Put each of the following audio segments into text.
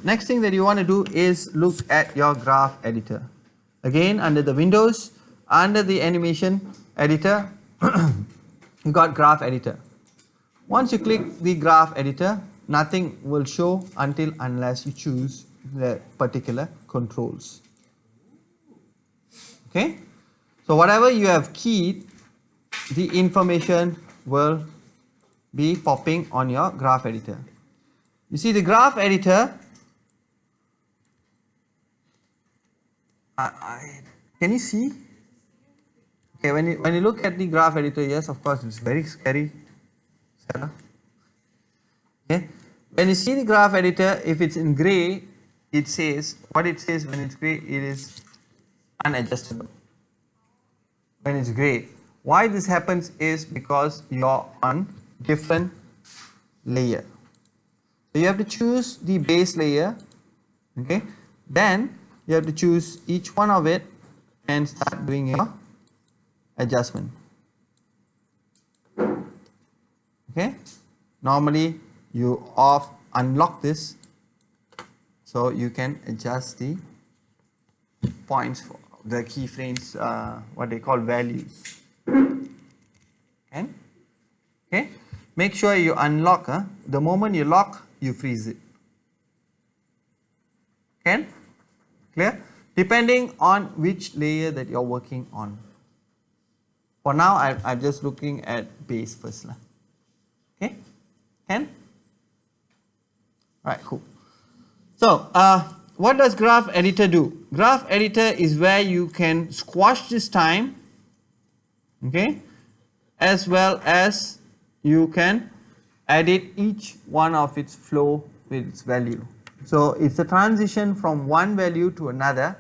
next thing that you want to do is look at your graph editor. Again, under the Windows, under the animation editor, you got graph editor. Once you click the graph editor, nothing will show unless you choose the particular controls. Okay, so whatever you have keyed, the information will be popping on your graph editor. You see the graph editor, can you see? Okay, when you look at the graph editor, yes, of course, it's very scary. Okay, when you see the graph editor, if it's in gray, it says, what it says when it's gray, it is unadjustable. When it's gray, why this happens is because you're on different layer. So you have to choose the base layer, okay, then you have to choose each one of it and start doing your adjustment. Okay, normally you unlock this so you can adjust the points for the keyframes, what they call values. Okay, make sure you unlock. The moment you lock, you freeze it. Okay, clear? Depending on which layer that you're working on. For now, I'm just looking at base first. Okay, can? Alright, cool. So, what does graph editor do? Graph editor is where you can squash this time, okay, as well as you can edit each one of its flow with its value. So it's a transition from one value to another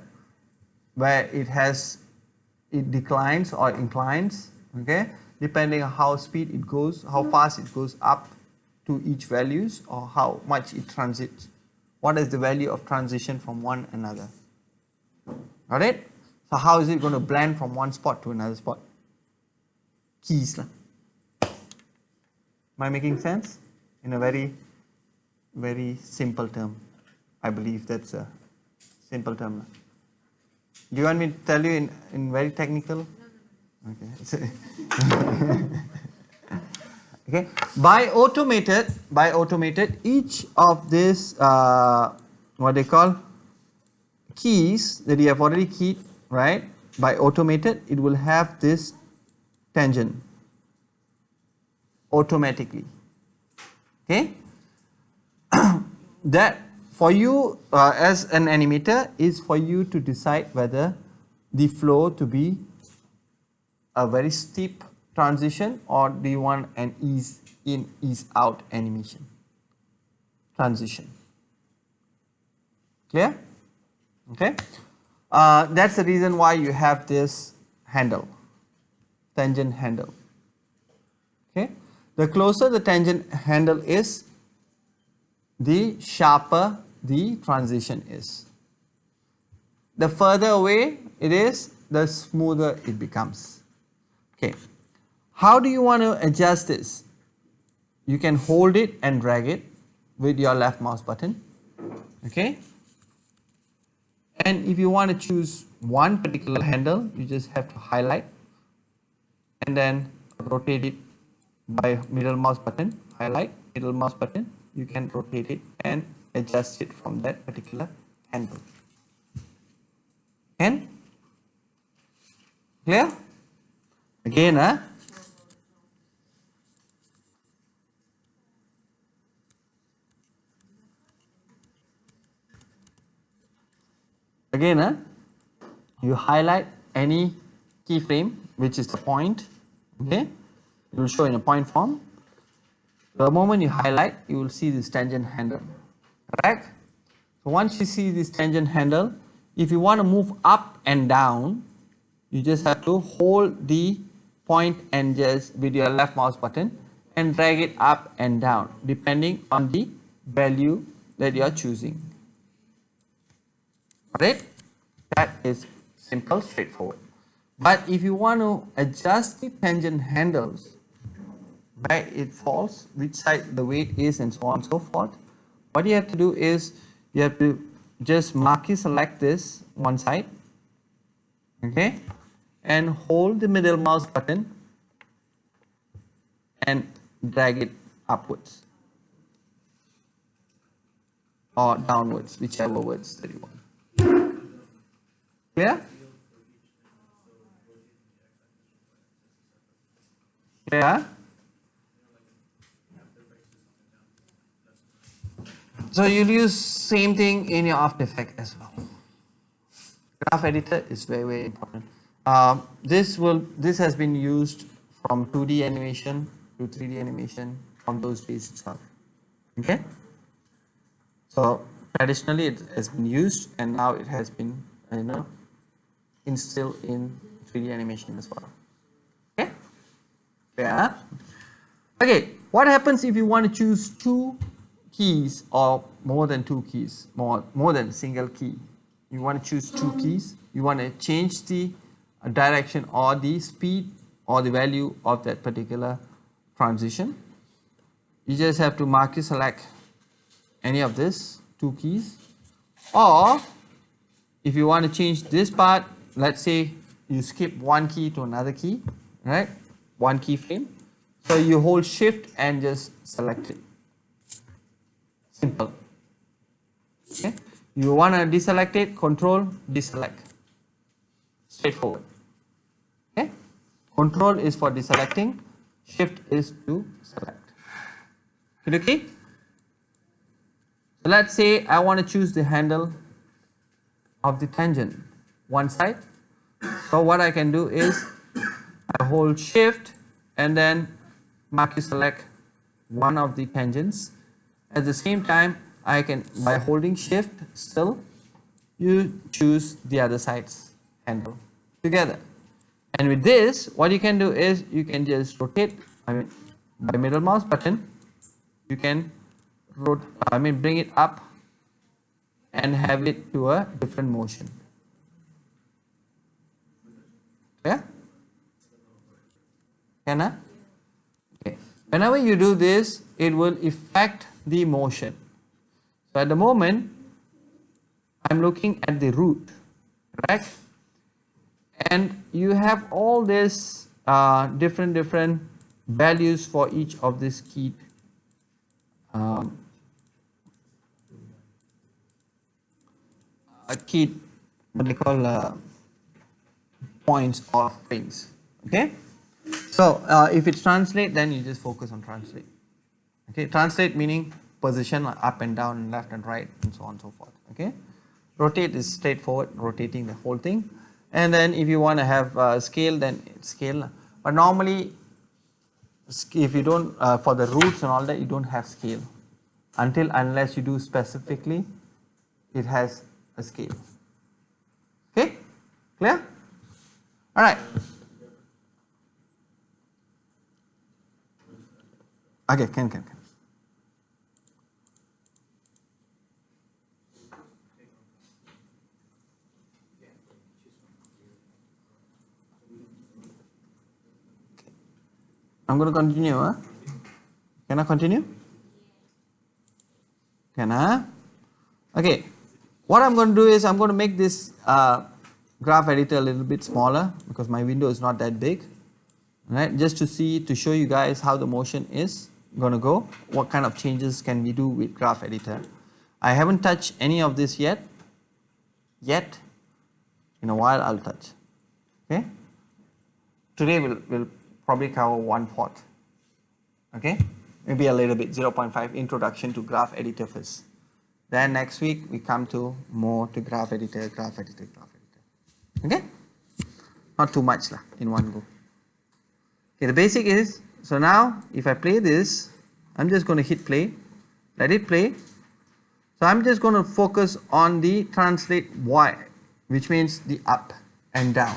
where it declines or inclines, okay, depending on how speed it goes, how fast it goes up to each values, or how much it transits. What is the value of transition from one another? Got it? So how is it going to blend from one spot to another spot? Keys. Am I making sense? In a very, very simple term. I believe that's a simple term. Do you want me to tell you in very technical? Okay. Okay. By automated, each of this what they call keys that you have already keyed, right? By automated, it will have this tangent automatically. Okay. That for you as an animator is for you to decide whether the flow to be a very steep transition or do you want an ease in, ease out animation transition. Clear? Okay. That's the reason why you have this handle, tangent handle. Okay. The closer the tangent handle is, the sharper the transition is. The further away it is, the smoother it becomes. Okay. How do you want to adjust this? You can hold it and drag it with your left mouse button. Okay. And if you want to choose one particular handle, you just have to highlight and then rotate it by middle mouse button, highlight, middle mouse button, you can rotate it and adjust it from that particular handle. And clear? Again, you highlight any keyframe which is the point, okay, it will show in a point form. The moment you highlight, you will see this tangent handle, right? So once you see this tangent handle, if you want to move up and down, you just have to hold the point and just with your left mouse button and drag it up and down depending on the value that you are choosing. Alright, that is simple, straightforward. But if you want to adjust the tangent handles, where it falls, which side the weight is, and so on and so forth, what you have to do is you have to just marquee select this one side, okay, and hold the middle mouse button and drag it upwards or downwards, whichever words that you want. Clear? Clear? So you'll use same thing in your After Effects as well. Graph editor is very, very important. This has been used from 2D animation to 3D animation from those days itself. Okay. So traditionally it has been used, and now it has been instilled in 3D animation as well. Okay. Yeah. Okay. What happens if you want to choose two keys or more than two keys, more than single key? You want to choose two keys. You want to change the direction or the speed or the value of that particular transition. You just have to marquee select any of this two keys, or if you want to change this part, let's say you skip one key to another key, right? One keyframe. So you hold shift and just select it. Simple. Okay. You want to deselect it, control, deselect. Straightforward. Okay. Control is for deselecting, shift is to select. Okay. So let's say I want to choose the handle of the tangent one side. So what I can do is I hold shift and then marquee select one of the tangents. At the same time, I can, by holding shift still, you choose the other side's handle together. And with this, what you can do is you can just rotate, by middle mouse button, you can bring it up and have it to a different motion. Yeah? Can I? Okay. Whenever you do this, it will affect the motion. So at the moment, I'm looking at the root, right? And you have all these different values for each of these key what they call points or frames. Okay. So if it's translate, then you just focus on translate. Okay. Translate meaning position up and down, left and right, and so on and so forth. Okay. Rotate is straightforward, rotating the whole thing. And then if you want to have scale, then it's scale. But normally, if you don't, for the roots and all that, you don't have scale unless you do specifically, it has a scale. Okay, clear? All right. Okay, can. I'm going to continue. Huh? Can I continue? Can I? Okay. What I'm going to do is I'm going to make this graph editor a little bit smaller because my window is not that big. Right? Just to show you guys how the motion is going to go. What kind of changes can we do with graph editor? I haven't touched any of this yet. In a while I'll touch. Okay. Today we'll probably cover 1/4. Okay. Maybe a little bit, 0.5 introduction to graph editor first. Then next week we come to more to graph editor. Okay? Not too much lah in one go. Okay, the basic is, so now if I play this, I'm just going to hit play, let it play. So I'm just going to focus on the translate Y, which means the up and down.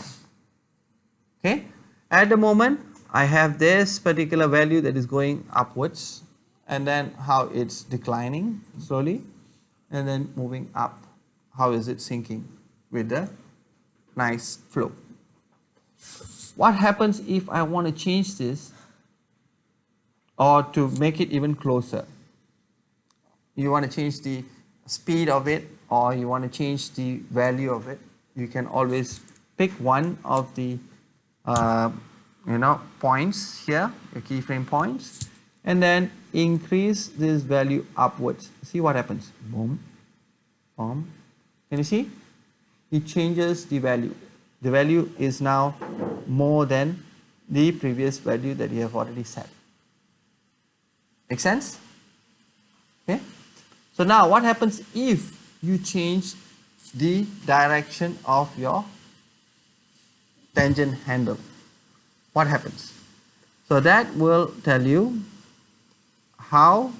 Okay? At the moment, I have this particular value that is going upwards, and then how it's declining slowly, and then moving up. How is it sinking with the nice flow? What happens if I want to change this or to make it even closer? You want to change the speed of it, or you want to change the value of it, you can always pick one of the points here, your keyframe points, and then increase this value upwards. See what happens. Boom, boom. Can you see? It changes the value. The value is now more than the previous value that you have already set. Make sense? Okay. So now what happens if you change the direction of your tangent handle? What happens? So that will tell you how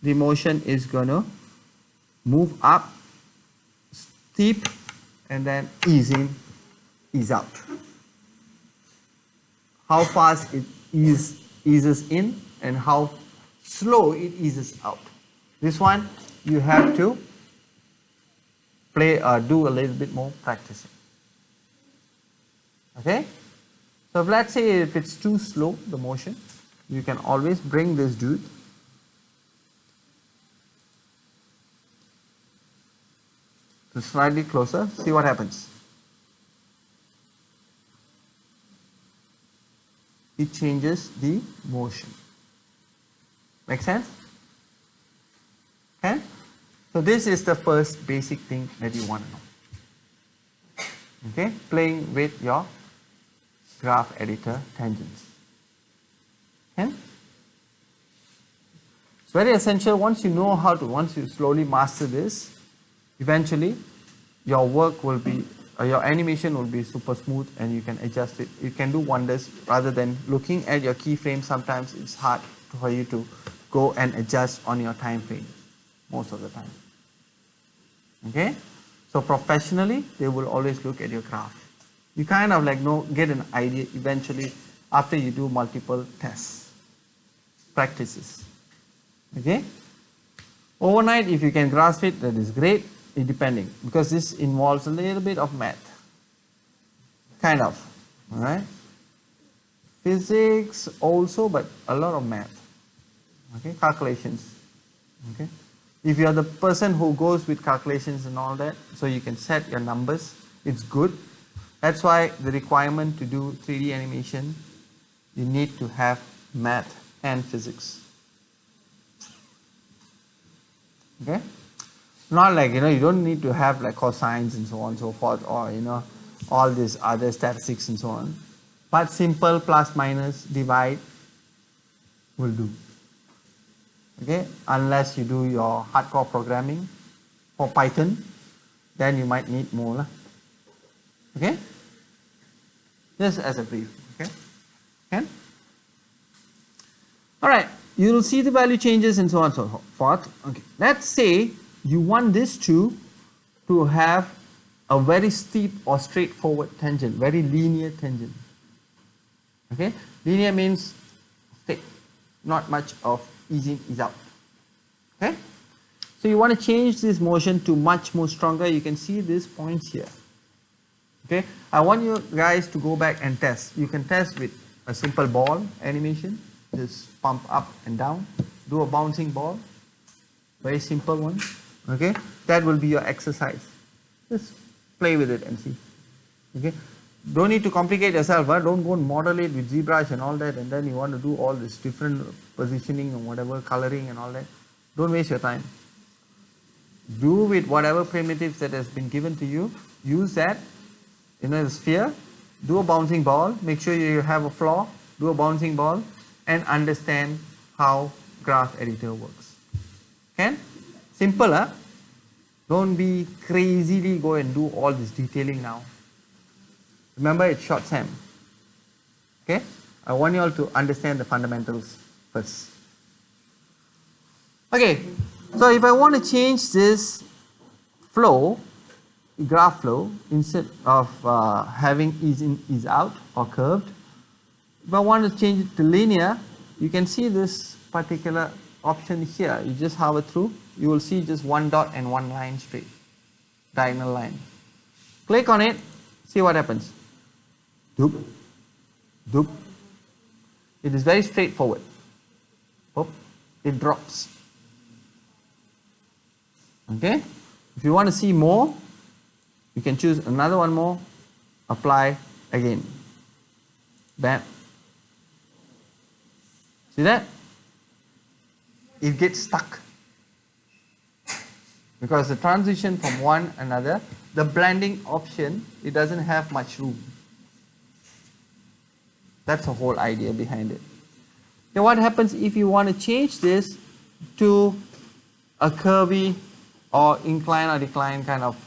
the motion is going to move up, steep, and then ease in, ease out. How fast it eases in and how slow it eases out. This one you have to do a little bit more practicing. Okay? So let's say if it's too slow, the motion, you can always bring this dude to slightly closer. See what happens. It changes the motion. Make sense? Okay? So this is the first basic thing that you want to know. Okay? Playing with your graph editor tangents. Okay? It's very essential. Once you know how to, once you slowly master this, eventually your work will be, your animation will be super smooth and you can adjust it. You can do wonders rather than looking at your keyframe. Sometimes it's hard for you to go and adjust on your time frame most of the time. Okay? So professionally, they will always look at your graph. You kind of like get an idea eventually after you do multiple tests, practices. Okay? Overnight, if you can grasp it, that is great, depending, because this involves a little bit of math. Kind of. Alright? Physics also, but a lot of math. Okay? Calculations. Okay? If you are the person who goes with calculations and all that, so you can set your numbers, it's good. That's why the requirement to do 3D animation, you need to have math and physics. Okay? Not like, you don't need to have like cosines and so on and so forth, or, all these other statistics and so on. But simple plus minus divide will do. Okay? Unless you do your hardcore programming for Python, then you might need more. Okay? Just as a brief. Okay? Okay? Alright, you will see the value changes and so on and so forth. Okay. Let's say you want this to have a very steep or straightforward tangent, very linear tangent. Okay? Linear means straight, not much of ease in, ease out. Okay? So you want to change this motion to much more stronger. You can see these points here. Okay? I want you guys to go back and test. You can test with a simple ball animation. Just pump up and down. Do a bouncing ball. Very simple one. Okay? That will be your exercise. Just play with it and see. Okay? Don't need to complicate yourself. Don't go and model it with ZBrush and all that, and then you want to do all this different positioning and whatever, coloring and all that. Don't waste your time. Do with whatever primitives that has been given to you. Use that. The sphere. Do a bouncing ball. Make sure you have a floor. Do a bouncing ball and understand how graph editor works. Okay? Simple, huh? Don't be crazily go and do all this detailing now. Remember, it's short SEM. Okay? I want you all to understand the fundamentals first. Okay, so if I want to change this flow, graph flow, instead of having ease in, ease out or curved, if I want to change it to linear, you can see this particular option here. You just hover through, you will see just one dot and one line straight, diagonal line. Click on it, see what happens. Doop, doop. It is very straightforward. Oop, it drops. Okay, if you want to see more, you can choose another one more, apply again. Bam. See that? It gets stuck because the transition from one another, the blending option, it doesn't have much room. That's the whole idea behind it. Now what happens if you want to change this to a curvy or incline or decline kind of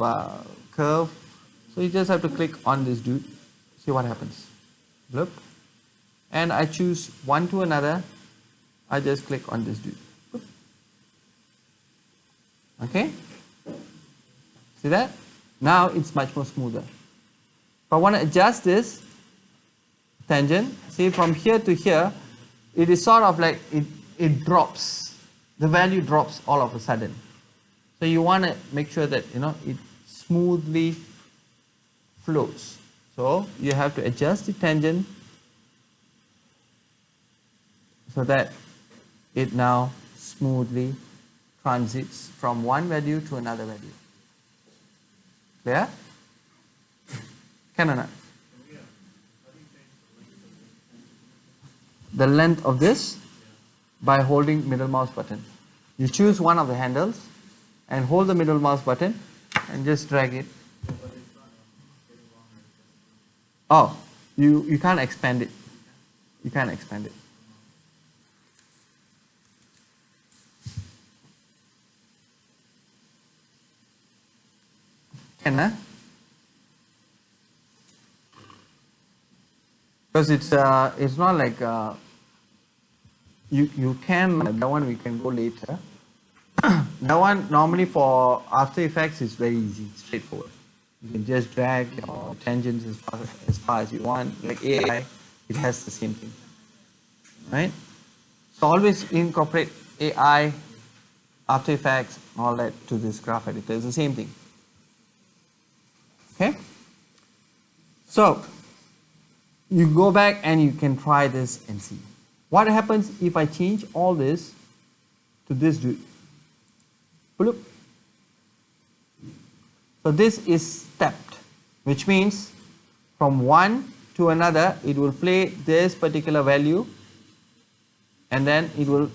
curve? So you just have to click on this dude, see what happens. Look, and I choose one to another, I just click on this dude. Okay, see that? Now it's much more smoother. If I want to adjust this tangent, see from here to here, it is sort of like it drops, the value drops all of a sudden. So you want to make sure that it smoothly flows. So you have to adjust the tangent so that it now smoothly transits from one value to another value. Clear? Can or not? The length of this by holding middle mouse button. You choose one of the handles and hold the middle mouse button and just drag it. Oh, you can't expand it. You can't expand it. Can, huh? Because it's not like you can, that one we can go later. That one normally for After Effects is very easy, straightforward. You can just drag your tangents as far as you want. Like AI, it has the same thing, right? So always incorporate AI, After Effects, all that to this graph editor. It's the same thing. Okay? So you go back and you can try this and see. What happens if I change all this to this dude? Bloop. So this is stepped, which means from one to another it will play this particular value and then it will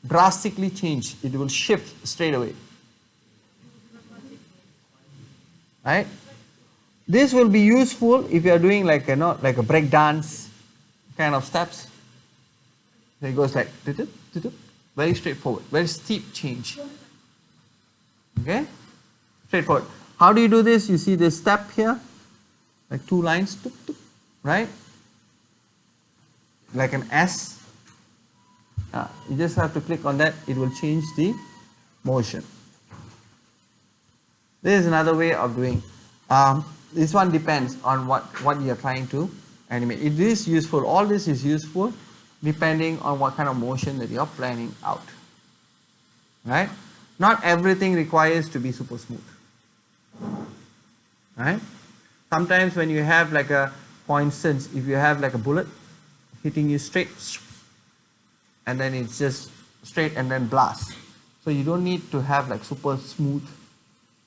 drastically change. It will shift straight away. Right? This will be useful if you are doing like like a break dance kind of steps. So it goes like very straightforward, very steep change. Okay, straightforward. How do you do this? You see this step here, like two lines, right? Like an S. You just have to click on that. It will change the motion. This is another way of doing. This one depends on what you are trying to animate. It is useful. All this is useful depending on what kind of motion that you are planning out. Right? Not everything requires to be super smooth. Right? Sometimes when you have like a, for instance, if you have like a bullet hitting you straight, and then it's just straight and then blast. So you don't need to have like super smooth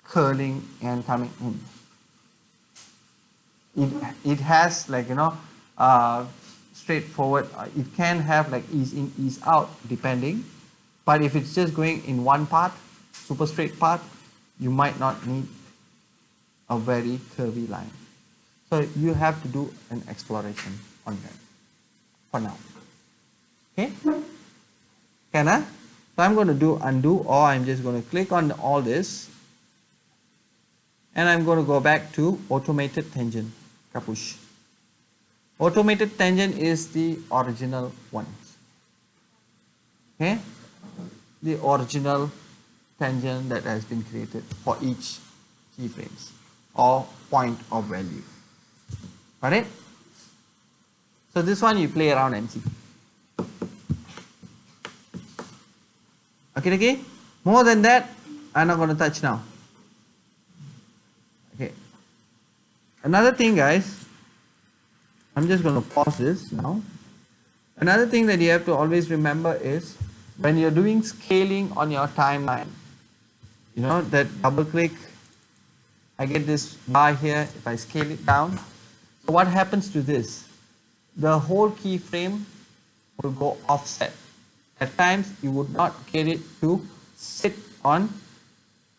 curling and coming in. It has like straightforward. It can have like ease in, ease out depending. But if it's just going in one part, super straight part, you might not need a very curvy line. So you have to do an exploration on that for now. Okay? Can I? So I'm going to do undo, or I'm just going to click on all this and I'm going to go back to automated tangent. Kapush. Automated tangent is the original one. Okay? The original tangent that has been created for each keyframes or point of value. Got it? So this one you play around and see. Okay. More than that, I'm not going to touch now. Okay. Another thing, guys, I'm just going to pause this now. Another thing that you have to always remember is when you're doing scaling on your timeline, You know, that double click, I get this bar here. If I scale it down, so what happens to this? The whole keyframe will go offset. At times you would not get it to sit on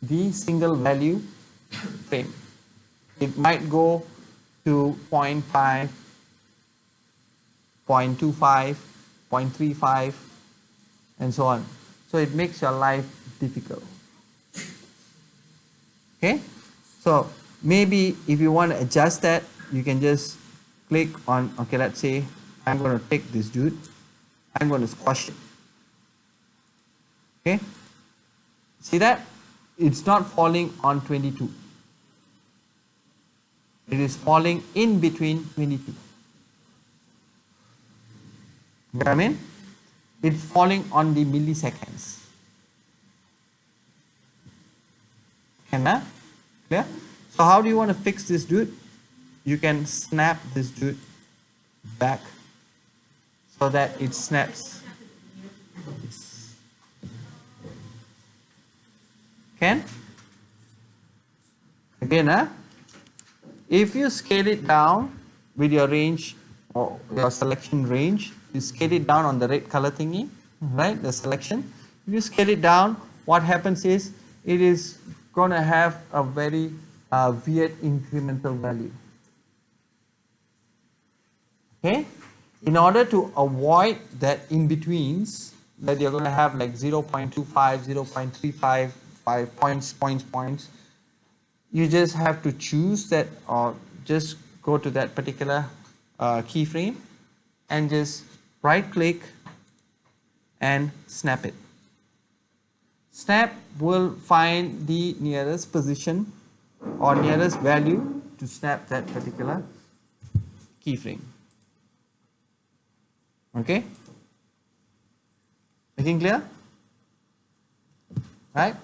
the single value frame. It might go to 0.5, 0.25, 0.35 and so on. So it makes your life difficult. Okay, so maybe if you want to adjust that, you can just click on, okay, let's say I'm going to take this dude, I'm going to squash it. Okay, see that? It's not falling on 22. It is falling in between 22. You know what I mean? It's falling on the milliseconds. Clear? So how do you want to fix this dude? You can snap this dude back so that it snaps. Can? Again, if you scale it down with your range or your selection range, you scale it down on the red color thingy, right? The selection. If you scale it down, what happens is it is going to have a very weird incremental value. Okay? In order to avoid that in-betweens, that you're going to have like 0.25, 0.35, 5 points, you just have to choose that, or just go to that particular keyframe and just right click and snap it. Snap will find the nearest position or nearest value to snap that particular keyframe. Okay? Making clear? Right?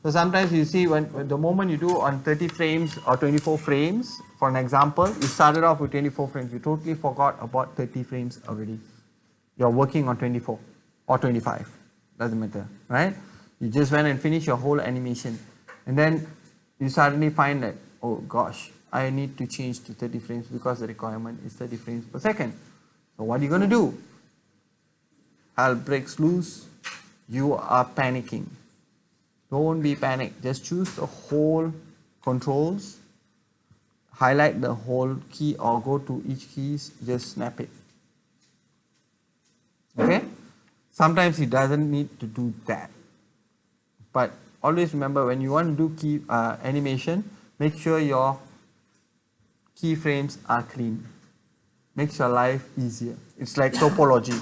So sometimes you see when the moment you do on 30 frames or 24 frames, for an example, you started off with 24 frames, you totally forgot about 30 frames already. You're working on 24 or 25, doesn't matter, right? You just went and finished your whole animation, and then you suddenly find that, oh gosh, I need to change to 30 frames because the requirement is 30 frames per second. So what are you going to do? Hell breaks loose, you are panicking. Don't be panicked, just choose the whole controls, highlight the whole key or go to each keys, just snap it. Okay? Sometimes it doesn't need to do that. But always remember, when you want to do key animation, make sure your keyframes are clean. Makes your life easier. It's like topology.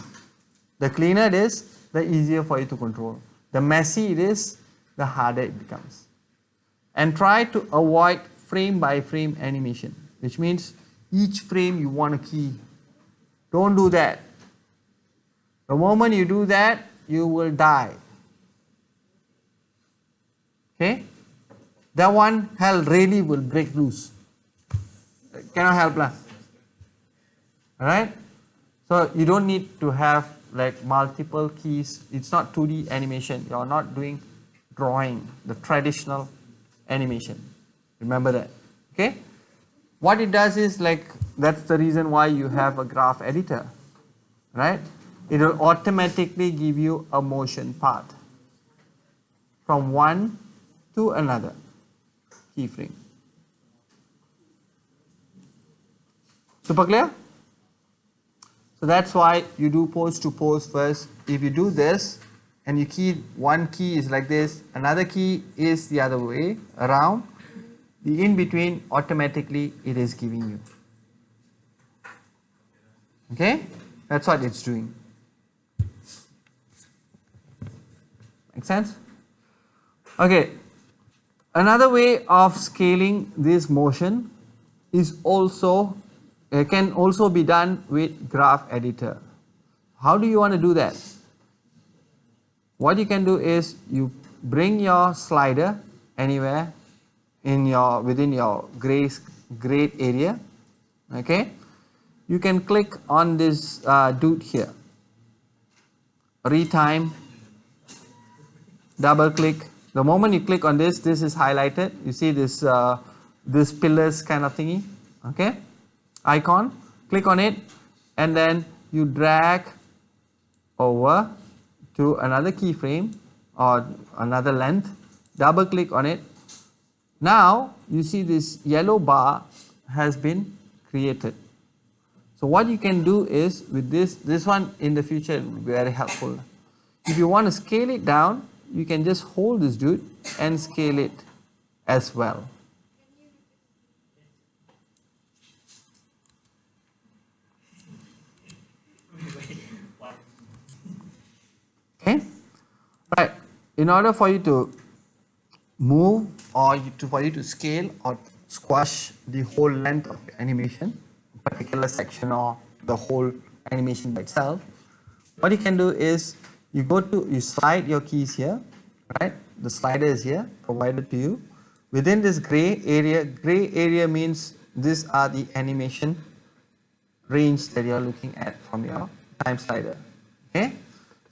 The cleaner it is, the easier for you to control. The messy it is, the harder it becomes. And try to avoid frame by frame animation, which means each frame you want to key. Don't do that. The moment you do that, you will die. Okay? That one, hell, really will break loose. Cannot help lah. Alright? So you don't need to have like multiple keys. It's not 2D animation. You're not doing drawing, the traditional animation. Remember that. Okay? What it does is, like, that's the reason why you have a graph editor. Right? It will automatically give you a motion path from one to another keyframe. Super clear? So that's why you do pose to pose first. If you do this and you key, one key is like this, another key is the other way around, the in between automatically it is giving you. Okay? That's what it's doing. Make sense? Okay. Another way of scaling this motion is also can also be done with graph editor. How do you want to do that? What you can do is you bring your slider anywhere in your within your grade area. Okay, you can click on this dude here, retime, double click, The moment you click on this, this is highlighted. You see this this pillars kind of thingy, okay, icon. Click on it, and then you drag over to another keyframe or another length. Double click on it. Now you see this yellow bar has been created. So what you can do is with this one in the future will be very helpful. If you want to scale it down, you can just hold this dude and scale it as well. Okay, right. In order for you to move or for you to scale or squash the whole length of the animation, particular section or the whole animation by itself, what you can do is you slide your keys here, right? The slider is here provided to you. Within this gray area means these are the animation range that you are looking at from your time slider. Okay,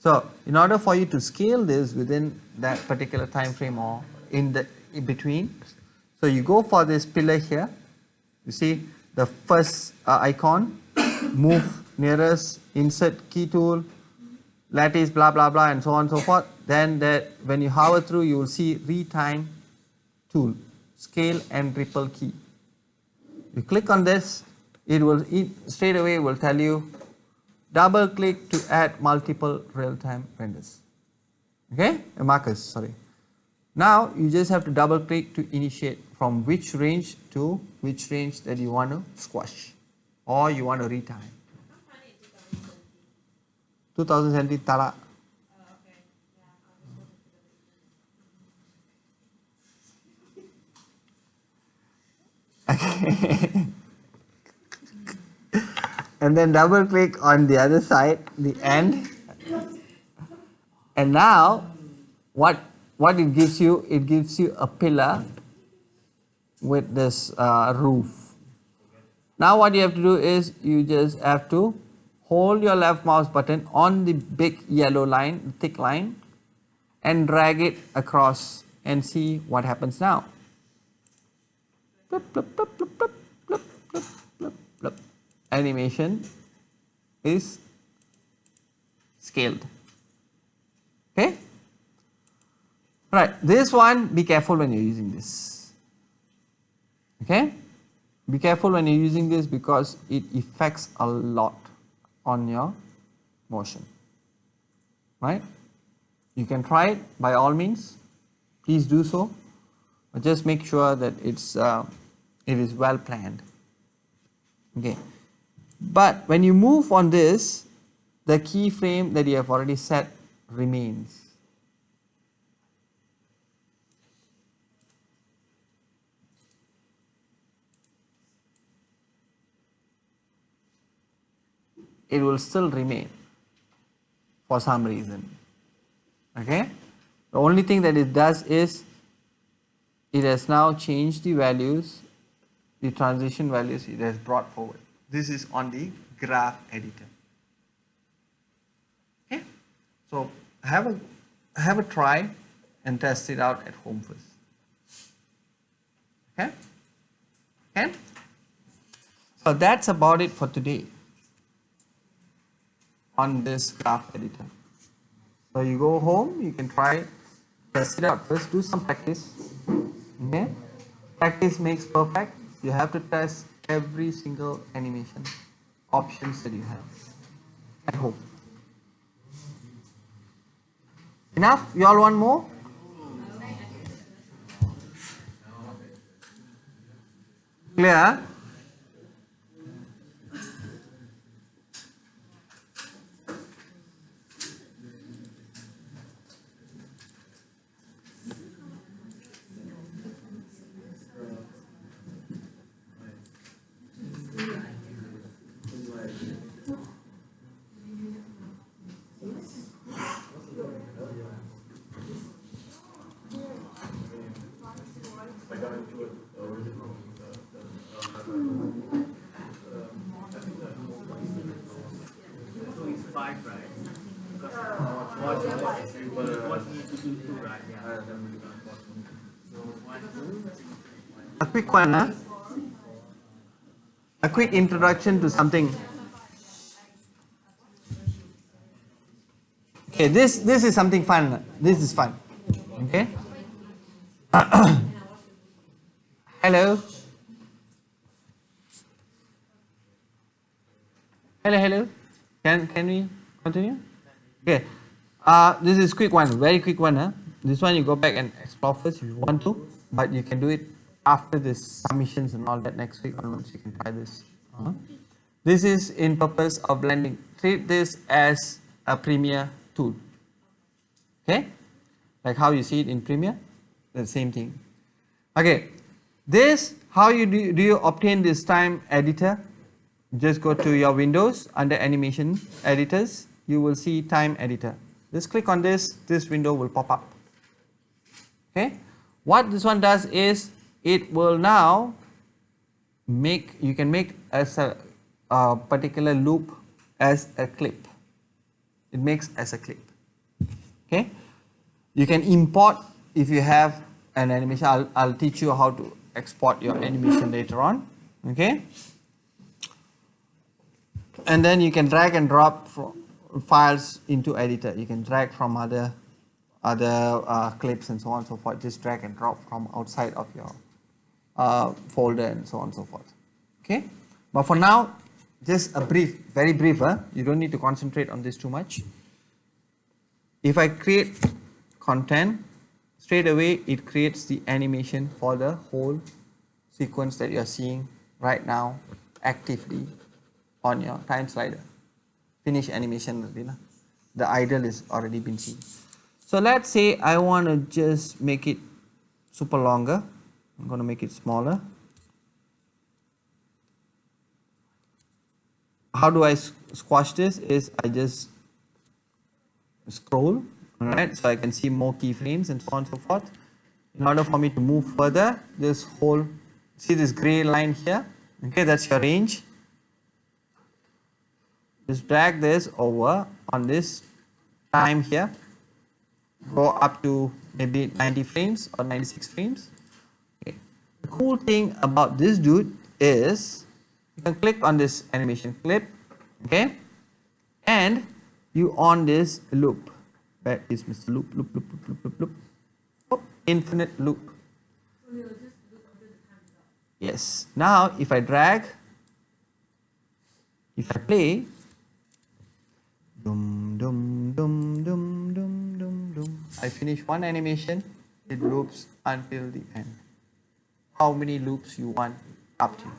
so in order for you to scale this within that particular time frame or in between, so you go for this pillar here. You see the first icon, move nearest, insert key tool, lattice, blah blah blah, and so on and so forth. Then that when you hover through, you will see retime tool, scale and ripple key. You click on this, it straight away will tell you double click to add multiple real-time renders. Okay, markers, sorry. Now you just have to double click to initiate from which range to which range that you want to squash or you want to retime. 2017 tara. Okay. And then double click on the other side, the end. And now what it gives you a pillar with this roof. Now what you have to do is you just have to hold your left mouse button on the big yellow line, thick line, and drag it across and see what happens now. Plup, plup, plup, plup, plup, plup, plup, plup, plup. Animation is scaled. Okay? Right, this one, be careful when you're using this. Okay? Be careful when you're using this because it affects a lot on your motion. Right? You can try it by all means. Please do so. But just make sure that it is well planned. Okay. But when you move on this, the keyframe that you have already set remains. It will still remain for some reason. Okay? The only thing that it does is it has now changed the values, the transition values it has brought forward. This is on the graph editor. Okay? So have a try and test it out at home first. Okay? Okay? So that's about it for today on this graph editor. So you go home, you can try, test it out first, do some practice. Okay? Practice makes perfect. You have to test every single animation options that you have at home. Enough? You all want more? Clear? Five, right? Because what need to do two, right? Yeah. A quick one, huh? A quick introduction to something. Okay, this is something fun. This is fun. Okay. Hello. Hello. Can we continue? Okay. This is quick one, very quick one. Huh? This one you go back and explore first if you want to, but you can do it after this submissions and all that next week onwards. You can try this. This is in purpose of blending. Treat this as a Premiere tool. Okay, like how you see it in Premiere, the same thing. Okay, this how you do you obtain this time editor? Just go to your Windows under animation editors. You will see time editor. Just click on this. This window will pop up. Okay, what this one does is it will now make you can make as a particular loop as a clip. It makes as a clip. Okay, you can import if you have an animation. I'll teach you how to export your animation later on. Okay, and then you can drag and drop files into editor. You can drag from other clips and so on and so forth. Just drag and drop from outside of your folder and so on and so forth. Okay, but for now, just a brief, very brief. You don't need to concentrate on this too much. If I create content, straight away it creates the animation for the whole sequence that you are seeing right now actively on your time slider. Finish animation, the idle is already been seen. So let's say I want to just make it super longer. I'm going to make it smaller. How do I squash this? Is I just scroll, alright, so I can see more keyframes and so on and so forth. In order for me to move further, just hold, see this gray line here, okay, that's your range. Just drag this over on this time here, go up to maybe 90 frames or 96 frames. Okay. The cool thing about this dude is you can click on this animation clip, okay, and you on this loop. Where is Mr. Loop? Oh, infinite loop. Yes. Now, if I drag, if I play, I finish one animation, it loops until the end. How many loops you want, up to you.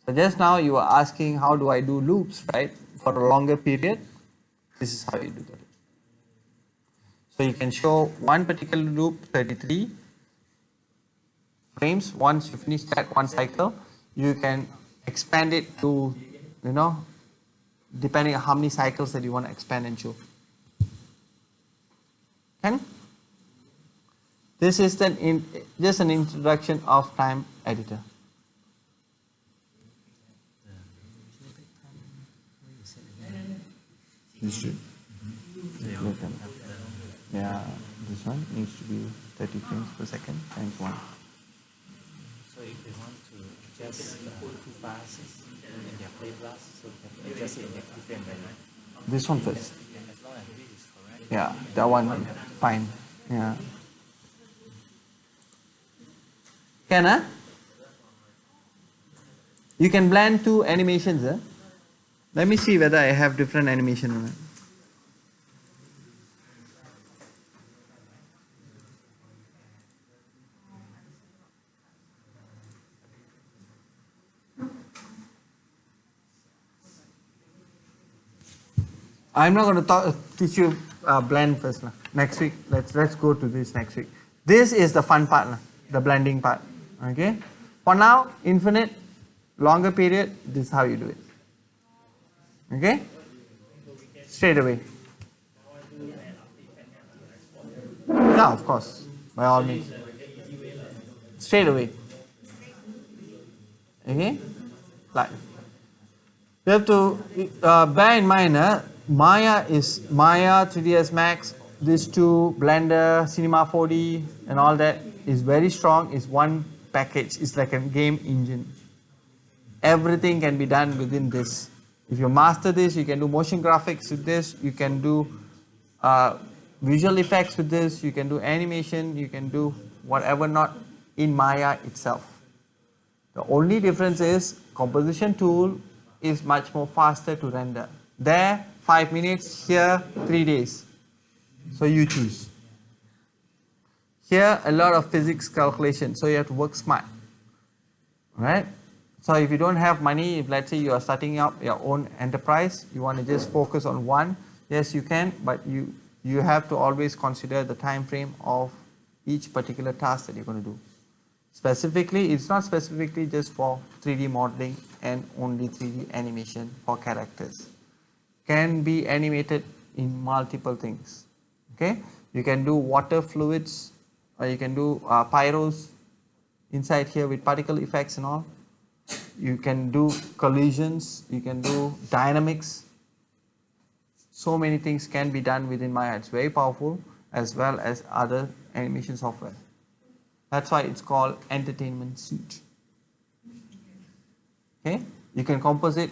So just now you were asking how do I do loops, right? For a longer period, this is how you do that. So you can show one particular loop 33 frames. Once you finish that one cycle, you can expand it to, depending on how many cycles that you want to expand and show. Okay? This is just an introduction of time editor. This should. Yeah, this one needs to be 30 frames per second times 1. So if they want to adjust too fast in their play blast, so they can adjust it in their keyframe, right? This one first. As long as this is correct. Yeah, that one fine. Yeah. Can You can blend two animations. Let me see whether I have different animation on it. I'm not going to teach you blend first. Next week, let's go to this next week. This is the fun part, the blending part. Okay. For now, infinite, longer period. This is how you do it. Okay. Straight away. Yeah, of course, by all means. Straight away. Okay. Like. You have to bear in mind. Maya, 3ds Max, these two, Blender, Cinema 4D and all that, is very strong, is one package, it's like a game engine. Everything can be done within this. If you master this, you can do motion graphics with this, you can do visual effects with this, you can do animation, you can do whatever not in Maya itself. The only difference is composition tool is much more faster to render. There 5 minutes, here 3 days. So you choose. Here a lot of physics calculation, so you have to work smart. Right? So if you don't have money, if let's say you are starting up your own enterprise, you want to just focus on one, yes you can, but you have to always consider the time frame of each particular task that you're going to do. Specifically, it's not specifically just for 3D modeling and only 3D animation for characters. Can be animated in multiple things. Okay, you can do water fluids, or you can do pyros inside here with particle effects and all. You can do collisions, you can do dynamics. So many things can be done within Maya. It's very powerful, as well as other animation software. That's why it's called entertainment suite. Okay, you can composite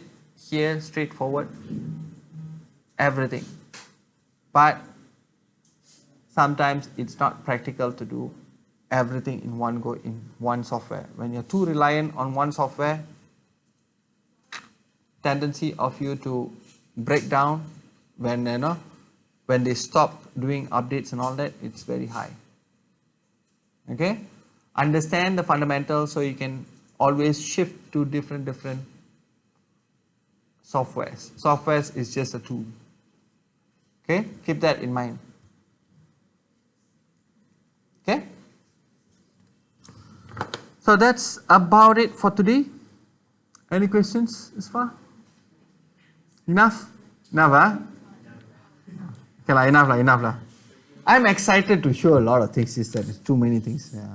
here straightforward, everything. But sometimes it's not practical to do everything in one go in one software. When you're too reliant on one software, tendency of you to break down when when they stop doing updates and all that, it's very high. Okay, understand the fundamentals so you can always shift to different softwares. Softwares is just a tool. Okay, keep that in mind. Okay, so that's about it for today. Any questions as far? Enough? Enough, huh? Okay, enough lah. I'm excited to show a lot of things. There's too many things. Yeah.